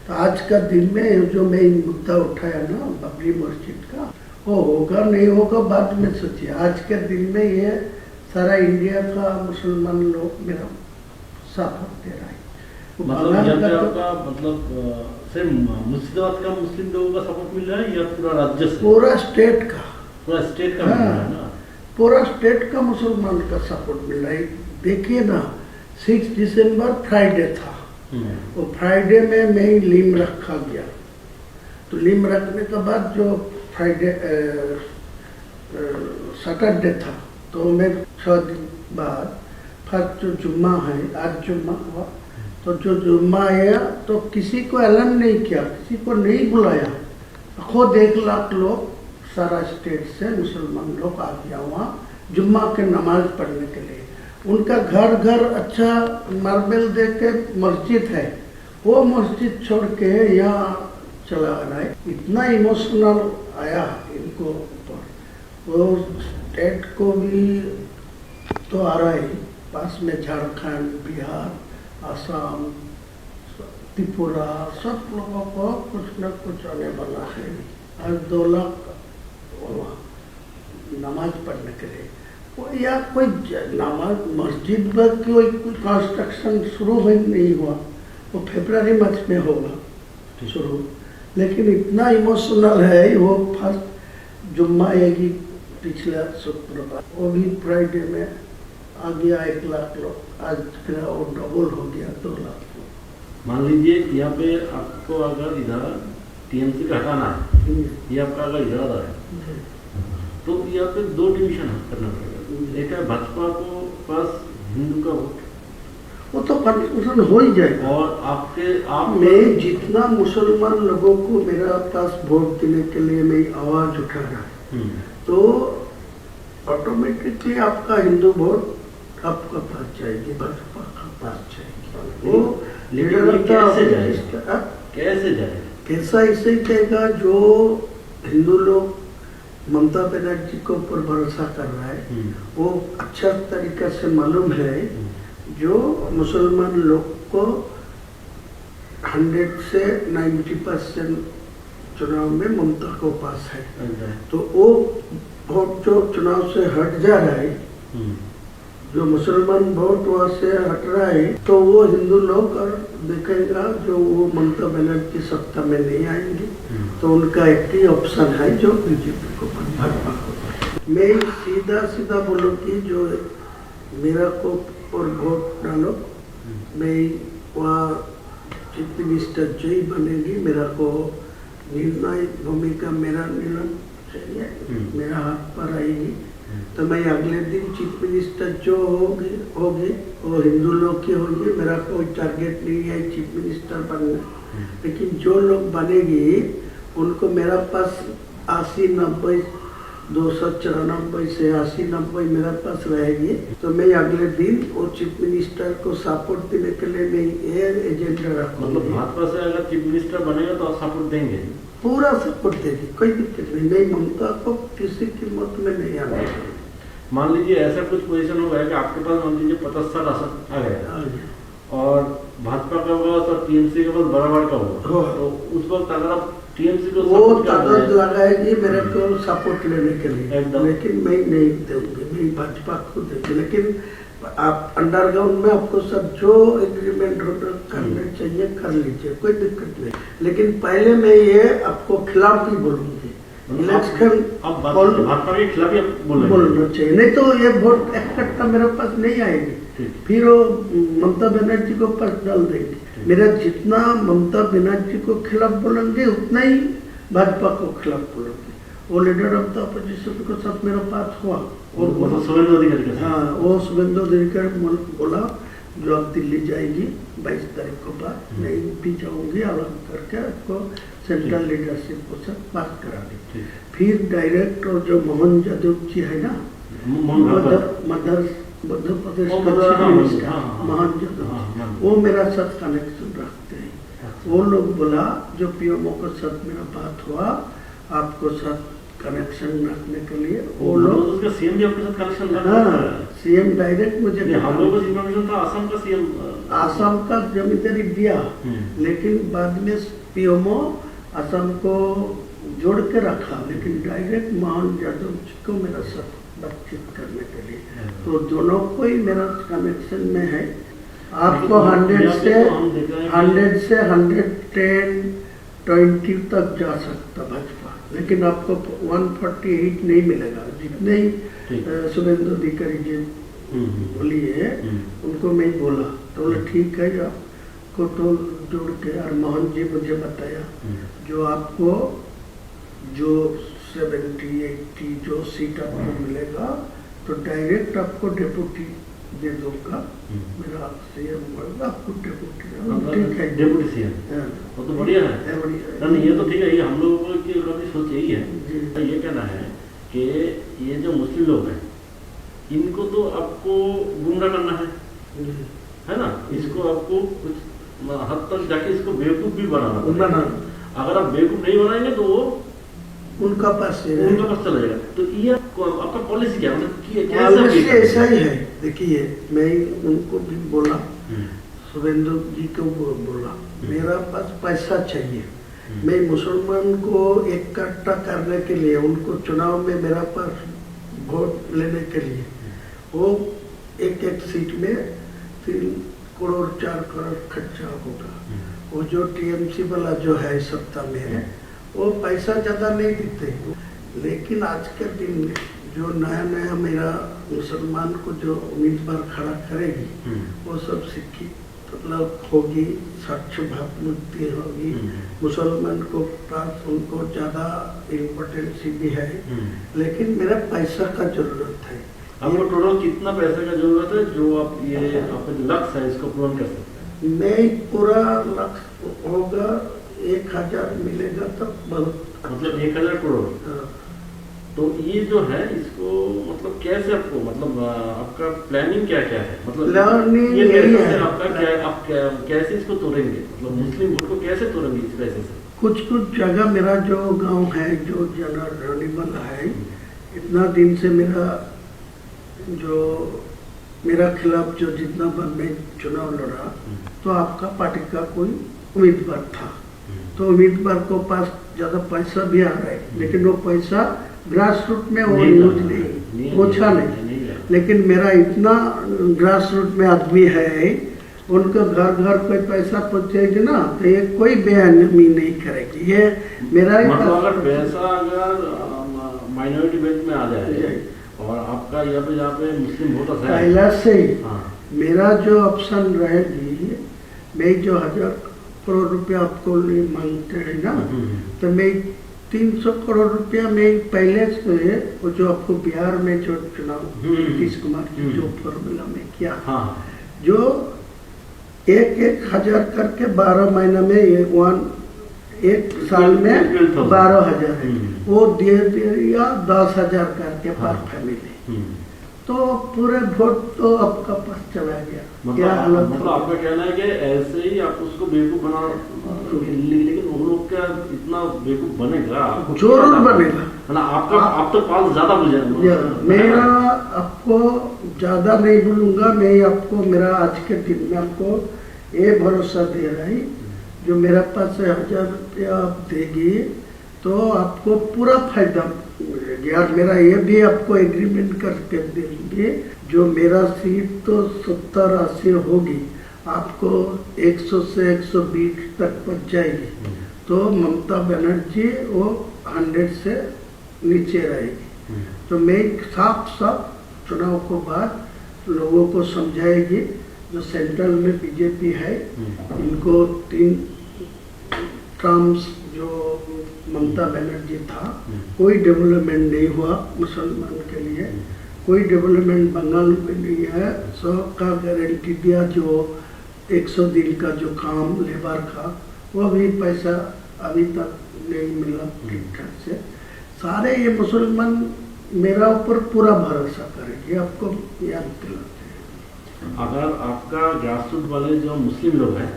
तो आज का दिन में जो मैं मुद्दा उठाया ना बाबरी मस्जिद का, वो होगा नहीं होगा बाद में सोचिए। आज के दिन में ये सारा इंडिया का मुसलमान लोग मेरा सपोर्ट दे रहा है। मतलब सिर्फ मुर्शिदाबाद का मुस्लिम लोगों का सपोर्ट मिल रहा है या पूरा राज्य से? पूरा स्टेट का मिल रहा है ना? पूरा स्टेट का मुसलमान का सपोर्ट मिल रहा है। देखिए ना 6 दिसंबर फ्राइडे था, वो फ्राइडे में मैं लीम रखा गया। तो लीम रखने के बाद जो फ्राइडे सैटरडे था, तो मैं 6 दिन बाद फर्स्ट जो जुम्मा है, आज जुम्मा हुआ, तो जो जुम्मा आया तो किसी को ऐलान नहीं किया, किसी को नहीं बुलाया। खुद 1 लाख लोग सारा स्टेट से मुसलमान लोग आ गया वहाँ जुम्मा के नमाज पढ़ने के लिए। उनका घर घर अच्छा मार्बल दे के मस्जिद है, वो मस्जिद छोड़ के यहाँ चला रहा है। इतना इमोशनल आया इनको ऊपर। वो स्टेट को भी तो आ रहा है, पास में झारखंड, बिहार, असम, त्रिपुरा, सब लोगों को कुछ न कुछ आने वाला है। आज 2 लाख नमाज पढ़ने के लिए वो या कोई नमाज मस्जिद पर कोई कंस्ट्रक्शन शुरू नहीं हुआ, वो फरवरी मार्च में होगा शुरू। लेकिन इतना इमोशनल है, वो फर्स्ट जुम्मा आएगी पिछला शुक्रवार, वो भी फ्राइडे में आ गया 1 लाख लोग। आज फिर वो डबल हो गया 2 लाख लोग। मान लीजिए यहाँ पे आपको अगर इधर टीएमसी का हटाना है, ये आपका अगर इरादा है, तो यहाँ पे 2 डिवीजन करना पड़ेगा। एक है भाजपा को पास हिंदू का वोट, वो तो कन्फ्यूजन हो ही जाएगा। और आप मैं जितना मुसलमान लोगों को मेरा पास वोट देने के लिए मैं आवाज उठा रहा है, तो ऑटोमेटिकली आपका हिंदू वोट आपका पास जाएगी, भाजपा का पास जाएगी। वो कैसे जाएगा? कैसा इसे कहेगा जो हिंदू लोग ममता बनर्जी के ऊपर भरोसा कर रहा है, वो अच्छा तरीका से मालूम है जो मुसलमान लोग को 100 से 90% चुनाव में ममता को पास है। तो वो वोट जो चुनाव से हट जा रहा है, जो मुसलमान वोट वहाँ से हट रहा है, तो वो हिंदू लोग और देखेगा जो वो ममता बनर्जी सत्ता में नहीं आएंगे, तो उनका एक ही ऑप्शन है जो बीजेपी को भाजपा को। मैं सीधा बोलूँ कि जो मेरा को और वोट डालो, मैं वहाँ चीफ मिनिस्टर जो ही बनेगी, मेरा को निर्णायक भूमिका मेरा निर्णय चाहिए, मेरा हाथ पर आएगी, तो मैं अगले दिन चीफ मिनिस्टर जो होगी वो हिंदू लोग की होगी। मेरा कोई टारगेट नहीं है चीफ मिनिस्टर बनना, लेकिन जो लोग बनेगी उनको मेरा पास 80-90 294 से 80-90 मेरा पास रहेगी, तो मैं अगले दिन वो चीफ मिनिस्टर को सपोर्ट देने के लिए मैं ये एजेंडा रखूँगा। मतलब भाजपा से अगर चीफ मिनिस्टर बनेगा तो आप सपोर्ट देंगे? पूरा सपोर्ट देगी, कोई दिक्कत नहीं। मैं ममता को किसी कीमत में नहीं आने दूंगी। मान लीजिए ऐसा कुछ पोजीशन हो गया कि आपके पास मान लीजिए 50 आसन आ गया और भाजपा का होगा तो टीएमसी के पास बराबर का होगा, तो उस वक्त अगर आप टीएमसी को वो ताकत लगाएगी मेरे को सपोर्ट लेने के लिए, लेकिन मैं नहीं दूंगी, मैं भाजपा को दूंगी। लेकिन आप अंडरग्राउंड में आपको सब जो एग्रीमेंट करने चाहिए कर लीजिए, कोई दिक्कत नहीं। लेकिन पहले मैं ये आपको खिलाफ ही बोलूंगी, इलेक्शन भाजपा के खिलाफ ही बोलना चाहिए, नहीं तो ये वोट इकट्ठा मेरे पास नहीं आएगी, फिर वो ममता बनर्जी को पास डाल देंगे। मेरा जितना ममता बनर्जी को खिलाफ बोलेंगे उतना ही भाजपा को खिलाफ बोलेंगे। वो लीडर ऑफ द अपोजिशन को सब मेरे पास हुआ, और शुभेंदु अधिकारी, हाँ वो शुभेंदु अधिकारी बोला जो अब दिल्ली जाएगी 22 तारीख को बाद, मैं भी जाऊंगी, अलग करके आपको सेंट्रल लीडरशिप को सब बात करा दी। फिर डायरेक्ट और जो मोहन यादव जी है ना, मध्य प्रदेश का मोहन यादव, वो मेरा साथ कनेक्शन रखते हैं। वो लोग बोला जो पीएमओ के साथ मेरा बात हुआ, आपको साथ कनेक्शन रखने के लिए वो लोग उसका सीएम भी आपके साथ कनेक्शन हाँ, सीएम डायरेक्ट मुझे हम लोगों को इन्फॉर्मेशन था असम का सीएम आसाम का जमींदारी दिया, लेकिन बाद में पीएमओ आसाम को जोड़ के रखा, लेकिन डायरेक्ट मोहन यादव जी को मेरा साथ बातचीत करने के लिए, तो दोनों को ही मेरा कनेक्शन में है। आपको 100 से 110, 20 तक जा सकता भाजपा, लेकिन आपको 148 नहीं मिलेगा। जितने ही शुभेंदु अधिकारी जी बोलिए उनको मैं बोला, तो बोले ठीक है, आपको तो जोड़ के, और मोहन जी मुझे बताया जो आपको जो 70-80 जो सीट आपको मिलेगा तो डायरेक्ट आपको डेप्यूटी दे दूंगा, मेरा सीएम होगा, आपको डेप्यूटी। ठीक है, डेप्यूटी सीएम, वो तो बढ़िया है। नहीं, ये तो ठीक है, ये हम लोगों की सोच यही है। ये कहना है कि ये जो मुस्लिम लोग हैं इनको तो आपको गुमराह करना है ना, इसको आपको कुछ हद तक जाके इसको बेवकूफ भी बनाना। अगर आप बेवकूफ नहीं बनाएंगे तो वो उनका पास चला जाएगा। तो ये आपका पॉलिसी क्या, मतलब पॉलिसी ऐसा ही है। देखिए, मैं उनको भी बोला, शुभेंदु जी को बोला, मेरा पास पैसा चाहिए, मैं मुसलमान को इकट्ठा करने के लिए, उनको चुनाव में मेरा पास वोट लेने के लिए, वो एक सीट में 3 करोड़ 4 करोड़ खर्चा होगा। वो जो टीएमसी वाला जो है सत्ता में, वो पैसा ज्यादा नहीं देते, लेकिन आज के दिन में जो नया नया मेरा मुसलमान को जो उम्मीदवार खड़ा करेगी, वो सब शिक्षित मतलब होगी, स्वच्छ भावमुक्ति होगी, मुसलमान को पास उनको ज्यादा इम्पोर्टेंस भी है, लेकिन मेरा पैसा का जरूरत है। आपको टोटल कितना पैसे का जरूरत है जो आप ये आपका जो लक्ष्य है इसको पूर्ण कर सकते हैं? नहीं, पूरा लक्ष्य होगा 1000 मिलेगा तो बहुत, मतलब 1000 करोड़। तो ये जो है इसको मतलब कैसे आपको, मतलब आपका प्लानिंग क्या क्या है, मतलब प्लानिंग ये यही है आपका क्या, आप कैसे इसको तोड़ेंगे, मतलब मुस्लिम वोट को कैसे तोड़ेंगे इस पैसे से? कुछ जगह मेरा जो गांव है जो जनरल है, इतना दिन से मेरा खिलाफ जो जितना बार मैं चुनाव लड़ा, तो आपका पार्टी का कोई उम्मीदवार था, तो उम्मीदवार को पास ज्यादा पैसा भी आ रहा है, लेकिन वो पैसा ग्रास रूट में वो यूज नहीं पहुंचा नहीं। लेकिन मेरा इतना ग्रास रूट में आदमी है, उनको घर घर कोई पैसा पहुंचेगी ना, तो ये कोई बेअहमी नहीं करेगी। ये मेरा मतलब अगर पैसा अगर माइनॉरिटी बेल्ट में आ जाए और आपका यहाँ पे मुस्लिम वोटर्स है, पहला से मेरा जो ऑप्शन रहेगी, मैं जो 1000 करोड़ रुपया आपको मांगते हैं ना, तो मैं 300 करोड़ रुपया में पहले से, वो जो आपको बिहार में जो चुनाव नीतीश कुमार की जो फॉर्मूला में किया, जो 1,000 करके 12 महीना में एक साल में 12,000 है, वो दे दिया 10,000 करके पर फैमिली, तो पूरे वोट तो आपका पास चला गया। मतलब आपका कहना है कि ऐसे ही आप उसको बेवकूफ बना, लेकिन वो लोग क्या इतना बेवकूफ बनेगा? जरूर बनेगा ना, आपका आप तो पाल ज्यादा बुझेगा। मेरा आपको ज्यादा नहीं बोलूंगा, मैं आपको मेरा आज के दिन में आपको ये भरोसा दे रहा है, जो मेरा पास 1000 रुपया आप देगी तो आपको पूरा फायदा मिलेगा। और मेरा ये भी आपको एग्रीमेंट करके देंगे, जो मेरा सीट तो 70-80 होगी, आपको 100 से 120 तक पहुंच जाएगी, तो ममता बनर्जी वो 100 से नीचे रहेगी। तो मैं साफ चुनाव को बाद लोगों को समझाएगी, जो सेंट्रल में बीजेपी है, इनको 3 टर्म्स जो ममता बनर्जी था, कोई डेवलपमेंट नहीं हुआ मुसलमान के लिए, कोई डेवलपमेंट बंगाल में नहीं है। 100 का गारंटी दिया, जो 100 दिन का जो काम लेबर का, वो भी पैसा अभी तक नहीं मिला ठीक ठाक से। सारे ये मुसलमान मेरा ऊपर पूरा भरोसा करेंगे, आपको याद दिलाते हैं। अगर आपका ग्रासरूट वाले जो मुस्लिम लोग हैं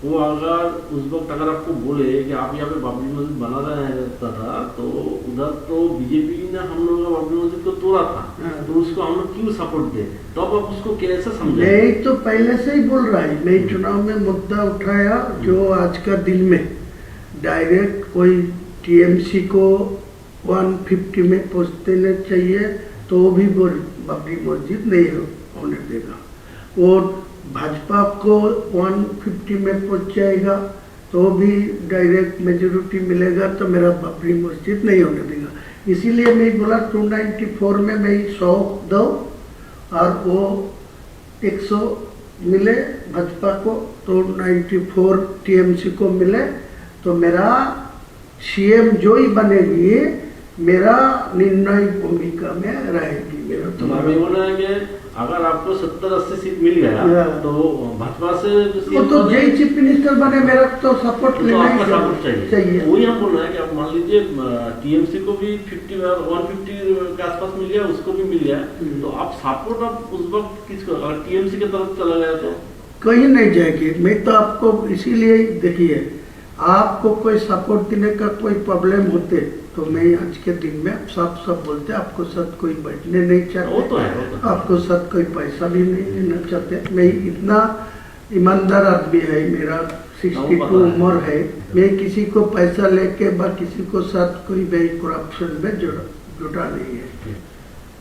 वो अगर उस वक्त अगर आपको बोले कि आप यहाँ पे बाबरी मस्जिद बना रहे हैं था, तो उधर तो बीजेपी ने हम लोग बाबरी मस्जिद को तोड़ा था, तो उसको हम लोग क्यों सपोर्ट दे? तो अब आप उसको कैसे समझे? मैं तो पहले से ही बोल रहा है, मैं चुनाव में मुद्दा उठाया जो आज का दिन में डायरेक्ट कोई टीएमसी को 150 में पहुँच देना चाहिए, तो वो भी बाबरी मस्जिद नहीं होने देगा। और भाजपा को 150 में पहुंच जाएगा तो भी डायरेक्ट मेजोरिटी मिलेगा, तो मेरा बाबरी मस्जिद नहीं होने देगा। इसीलिए मैं बोला 294 में मैं 100 दो और वो 100 मिले भाजपा को, तो 94 टीएमसी को मिले, तो मेरा सीएम जो ही बनेगी मेरा निर्णय भूमिका में रहेगी। मेरा तो अभी बोल रहे हैं कि अगर आपको 70-80 सीट मिल गया तो भाजपा से वो तो जय चीफ मिनिस्टर बने, मेरा तो सपोर्ट तो लेना आपका सपोर्ट चाहिए। चाहिए। वही हम बोल रहे हैं कि आप मान लीजिए टीएमसी को भी 150 के आसपास मिल गया, उसको भी मिल गया, तो आप सपोर्ट आप उस वक्त किसको, अगर टीएमसी की तरफ चला गया तो कहीं नहीं जाएगी। मैं तो आपको इसीलिए देखिए, आपको कोई सपोर्ट देने का कोई प्रॉब्लम होते तो मैं आज के दिन में सब बोलते आपको साथ कोई बैठने नहीं चाहते, वो तो है। आपको साथ कोई पैसा भी नहीं लेना चाहते। मैं इतना ईमानदार आदमी है, मेरा 62 उम्र है, मैं किसी को पैसा लेके किसी को साथ कोई भी करप्शन में जुटा नहीं है।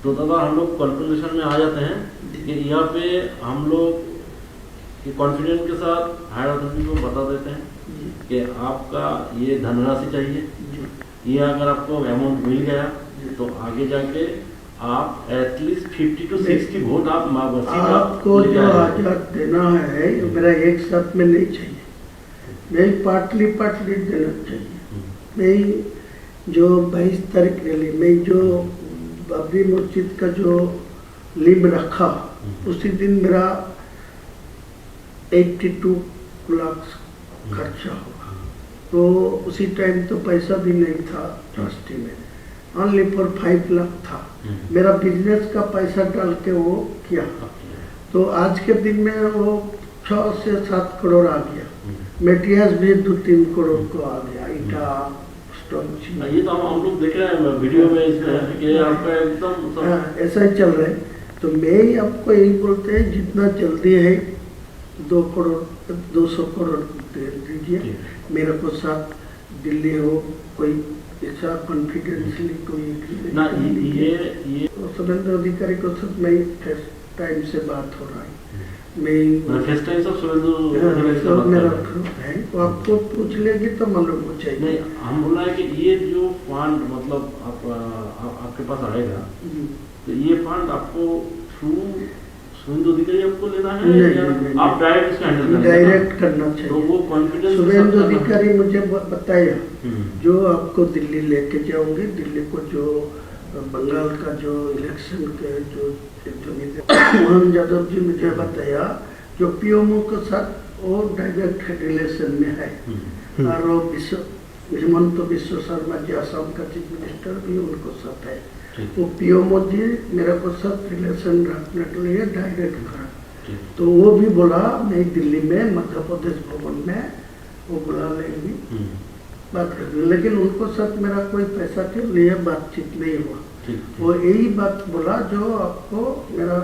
तो दादा हम लोग कंक्लूजन में आ जाते हैं कि यहाँ पे हम लोग कॉन्फिडेंस के साथ हायर अथॉरिटी को बता देते हैं कि आपका ये धनराशि चाहिए, ये अगर आपको अमाउंट मिल गया तो आगे जाके आप एटलीस्ट 50 to 60 वोट आपको जो आजाद देना है मेरा एक साथ में नहीं चाहिए, मैं पार्टली देना चाहिए। मैं जो 22 तारीख रैली में जो बाबरी मस्जिद का जो लिम रखा उसी दिन मेरा 82 लाख खर्चा होगा, तो उसी टाइम तो पैसा भी नहीं था ट्रस्टी में, ओनली फॉर 5 लाख था। मेरा बिजनेस का पैसा डाल के वो किया, तो आज के दिन में वो 6 से 7 करोड़ आ गया। मेटेरियल्स भी 2-3 करोड़ को आ गया, ईटा स्टोन। ये तो हम लोग देख रहे हैं वीडियो में इसमें कि आपका एकदम ऐसा ही चल रहा है। तो मैं आपको यही बोलते हैं जितना जल्दी है 200 करोड़ दे दीजिए मेरे को, साथ दिल्ली हो कोई ऐसा कॉन्फिडेंसली कोई ना, ये सुरेंद्र अधिकारी को सब मैं फर्स्ट टाइम से बात हो रहा है, मैं फर्स्ट टाइम सब सुरेंद्र मेरा है, तो आपको पूछ लेगी तो मालूम हो जाएगी। नहीं, हम बोल रहे हैं कि ये जो फंड मतलब आपके पास आएगा, तो ये फंड आपको थ्रू सुरेंद्र अधिकारी आपको लेना है नहीं, आप डायरेक्ट इसको हैंडल डायरेक्ट करना चाहिए। तो वो कॉन्फिडेंस सुरेंद्र अधिकारी मुझे बताया जो आपको दिल्ली लेके जाओगे, दिल्ली को जो बंगाल का जो इलेक्शन के जो मोहन यादव जी मुझे बताया जो पीएमओ के साथ वो डायरेक्ट रिलेशन में है, और वो हेमंत बिश्व शर्मा जी असम का चीफ मिनिस्टर भी उनको साथ है, वो पीएमओ जी मेरे को साथ रिलेशन रखने के लिए डायरेक्ट करा। तो वो भी बोला मैं दिल्ली में मध्य प्रदेश भवन में वो बुला लेंगी बात करेंगे, लेकिन उनको साथ मेरा कोई पैसा के लिए बातचीत नहीं हुआ। वो यही बात बोला जो आपको मेरा।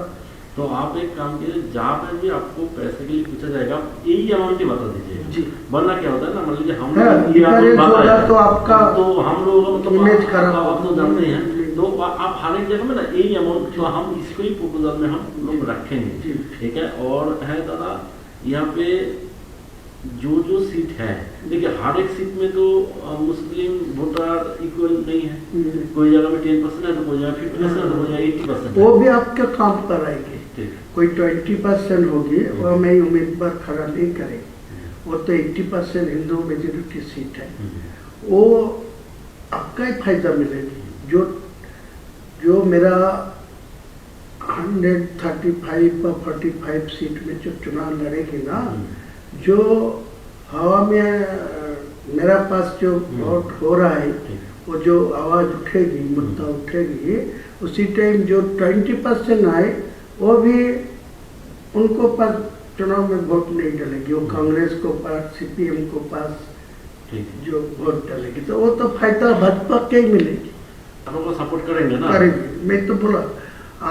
तो आप एक काम कीजिए, जहाँ पे भी आपको पैसे के लिए पूछा जाएगा यही अमाउंट ही बता दीजिए जी, वरना क्या होता है ना, मान लीजिए हम तो आपका तो हम लोग इमेज खराब आप तो जानते हैं, तो आप हर एक जगह में ना यही अमाउंट, तो हम इसको ही प्रपोजल में हम लोग रखेंगे, ठीक है। और है दादा यहाँ पे जो सीट है, देखिए हर एक सीट में तो मुस्लिम वोटर इक्वल नहीं है, कोई जगह में 10% है तो कोई जगह 50% है तो कोई जगह 80%। वो भी आपके काम कराएंगे, कोई 20% होगी वो मैं उम्मीदवार खड़ा नहीं करेंगे, वो तो 80% हिंदू मेजोरिटी सीट है, वो आपका ही फायदा मिलेगी। जो मेरा 135 या 45 सीट में जो चुनाव लड़ेगी ना, जो हवा में मेरा पास जो वोट हो रहा है वो जो आवाज उठेगी, मुद्दा उठेगी, उसी टाइम जो 20% आए वो भी उनको पास चुनाव में वोट नहीं डालेगी, वो कांग्रेस को पास, सीपीएम को पास ठीक है, जो वोट डालेगी तो वो तो फायदा भाजपा के ही मिलेगी। आप लोग सपोर्ट करेंगे ना? करेंगे। मैं तो बोला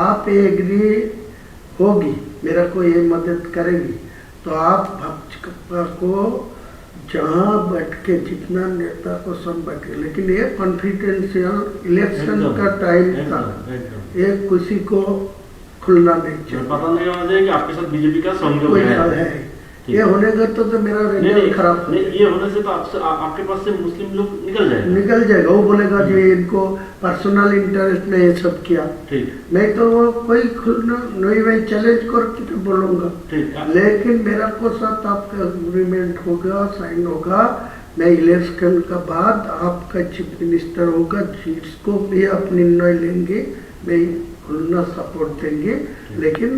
आप ये एग्री होगी, मेरा को ये मदद करेगी तो आप भाजपा को जहाँ बैठ के जितना नेता को सब बैठे, लेकिन ये कॉन्फिडेंशियल इलेक्शन का टाइम था, ये किसी को खुलना नहीं चाहिए, पता नहीं होना चाहिए कि आपके साथ बीजेपी का सहयोग कोई है। ये होने का तो मेरा रिजल्ट खराब हो नहीं, ये होने से तो आपके पास से मुस्लिम लोग निकल जाएगा। वो बोलेगा जी इनको पर्सनल इंटरेस्ट में ये सब किया। ठीक, मैं तो वो कोई खुलना नहीं, मैं चैलेंज करके तो बोलूंगा, लेकिन मेरा को साथ आपका एग्रीमेंट होगा, साइन होगा, मैं इलेक्शन का बाद आपका चीफ मिनिस्टर होगा, जिसको भी आप निर्णय लेंगे मैं खुलना सपोर्ट देंगे, लेकिन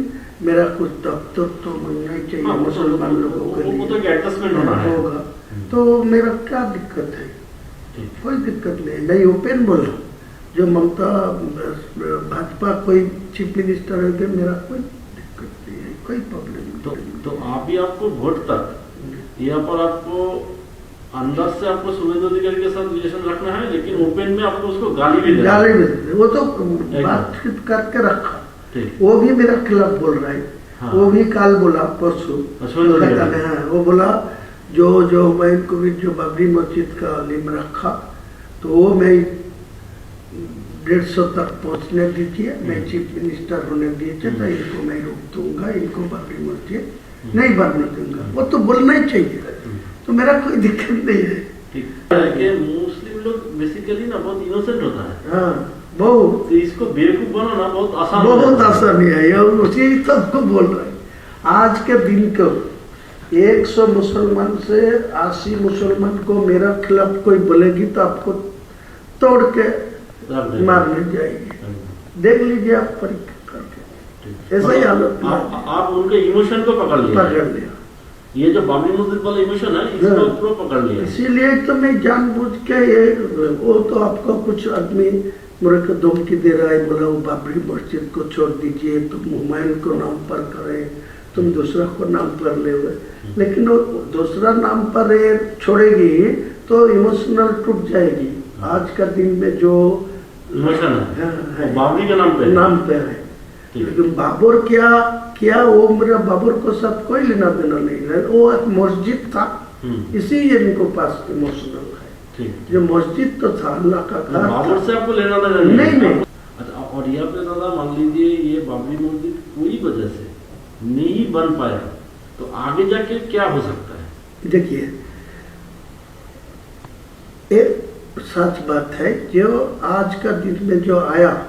मेरा कुछ दफ्तर तो मिलना ही चाहिए मुसलमान लोगों के लिए, तो एडजस्टमेंट होगा। तो मेरा क्या दिक्कत है? कोई दिक्कत नहीं, मैं ओपन बोल रहा हूँ। जो ममता भाजपा कोई चीफ मिनिस्टर है, मेरा कोई दिक्कत नहीं है, कोई प्रॉब्लम नहीं। तो आप भी आपको वोट तक यहाँ पर आपको अंदर से आपको शुभेंदु अधिकारी के साथ रिलेशन रखना है, लेकिन ओपन में आपको उसको गाली भी देना है। वो तो बातचीत करके रखा, वो भी मेरा खिलाफ बोल रहा है। हाँ। वो भी काल बोला परसों, वो बोला जो मैं इनको भी जो बाबरी मस्जिद का लिम रखा तो वो मैं 150 तक पहुंचने दीजिए, मैं चीफ मिनिस्टर होने दीजिए तो इनको मैं रोक दूंगा, इनको बाबरी मस्जिद नहीं बनने दूंगा। वो तो बोलना ही चाहिए, तो मेरा कोई दिक्कत नहीं है। मुस्लिम लोग बेसिकली ना बहुत इनोसेंट होता है। हाँ, बहुत, तो इसको बेवकूफ बनाना बहुत आसान, बहुत आसानी है। ये उसी सबको बोल रहे हैं। आज के दिन को 100 मुसलमान से 80 मुसलमान को मेरा खिलाफ कोई बोलेगी तो आपको तोड़ के मारने जाएगी। देख लीजिए आप परीक्षा करके, ऐसा ही हालत। आप उनके इमोशन को पकड़ लिया, ये जो बाबरी मस्जिद वाला इमोशन है इसको पूरा पकड़ लिया। इसीलिए तो मैं जानबूझ के ये, वो तो आपको कुछ आदमी मेरे को धमकी दे रहा है, बोला वो बाबरी मस्जिद को छोड़ दीजिए, तुम हुमायूं को नाम पर करें, तुम दूसरा को नाम पर ले, लेकिन वो दूसरा नाम पर छोड़ेगी तो इमोशनल टूट जाएगी। आज का दिन में जो इमोशन है बाबरी के नाम पे है, लेकिन बाबर क्या वो मेरा बाबर को साथ कोई लेना देना नहीं है, वो एक मस्जिद था, इसी इनको पास इमोशनल है। जो मस्जिद तो था अल्लाह का घर, बाबर से आपको लेना देना नहीं। अच्छा, और यहाँ पे दादा मान लीजिए ये बाबरी मस्जिद कोई वजह से नहीं बन पाया तो आगे जाके क्या हो सकता है? देखिए, एक सच बात है, जो आज का दिन में जो आया,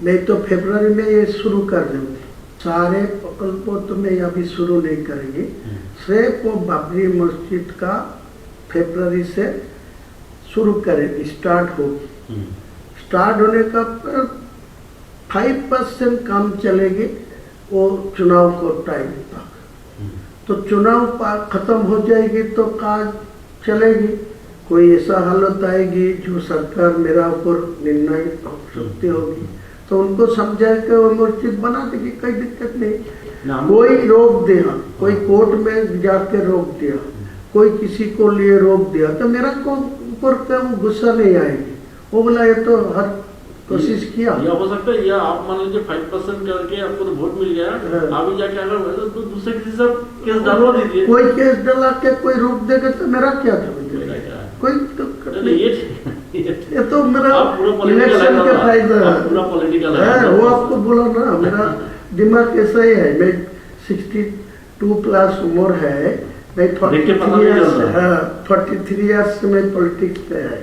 मैं तो फरवरी में ये शुरू कर दूंगी, सारे प्रकल्पों तो मैं अभी शुरू नहीं करेंगे, सिर्फ वो बाबरी मस्जिद का फरवरी से शुरू करेंगे, स्टार्ट होगी। स्टार्ट होने का 5% काम चलेगी वो चुनाव को टाइम तक, तो चुनाव खत्म हो जाएगी तो काज चलेगी। कोई ऐसा हालत आएगी जो सरकार मेरा ऊपर निर्णय हो सकती होगी तो उनको समझा के वो मस्जिद बना देगी, कोई दिक्कत नहीं। कोई रोक दिया, कोई कोर्ट में जाके रोक दिया, कोई किसी को लिए रोक दिया तो मेरा को ऊपर का गुस्सा नहीं आएगी। वो बोला ये तो हर कोशिश किया। या हो सकता है, या आप मान लीजिए 5% करके आपको तो वोट मिल गया, अभी जाके अगर तो दूसरे किसी से केस डालवा दीजिए। कोई केस डाला के कोई रोक देगा तो मेरा क्या था? कोई तो ये तो मेरा इलेक्शन के फायदा है, वो आपको बोला ना, मेरा दिमाग ऐसा ही है। मैं 62 प्लस उम्र है, मैं 43 ईयर्स से मैं पॉलिटिक्स पे है,